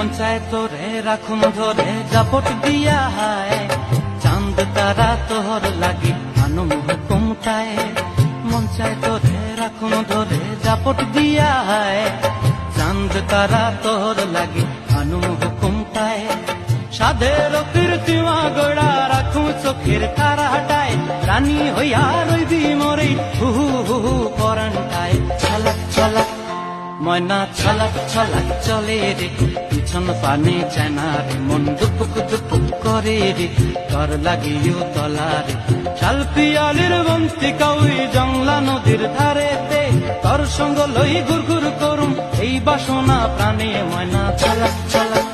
মন চায় তোরে রাখুন ধরে জাপট দিয়া হায় চাঁদ তারা তোহর লাগি আনুম হুকুমটায় মন চায় তোরে রাখুন ধরে জাপট দিয়া হায় চাঁদ তারা তোহর লাগি আনুম হুকুমটায় সাধের কীর্তিমা গোড়া রাখুন চোখের তারা হাটায় রানী হইয়া রইবি মরে হু হু হু পরান্টায় ছলক ছলক ময়না ছলক ছলক চলে রে পিছন পানে চায়না রে মন দুপুক দুপুক করে রে তর লাগিও তলারে শাল পিয়ালির বন্তি কাউই জংলা নদীর ধারেতে তোর সঙ্গ লই ঘুর ঘুর করুম এই বাসনা প্রাণে ময়না ছলক ছলক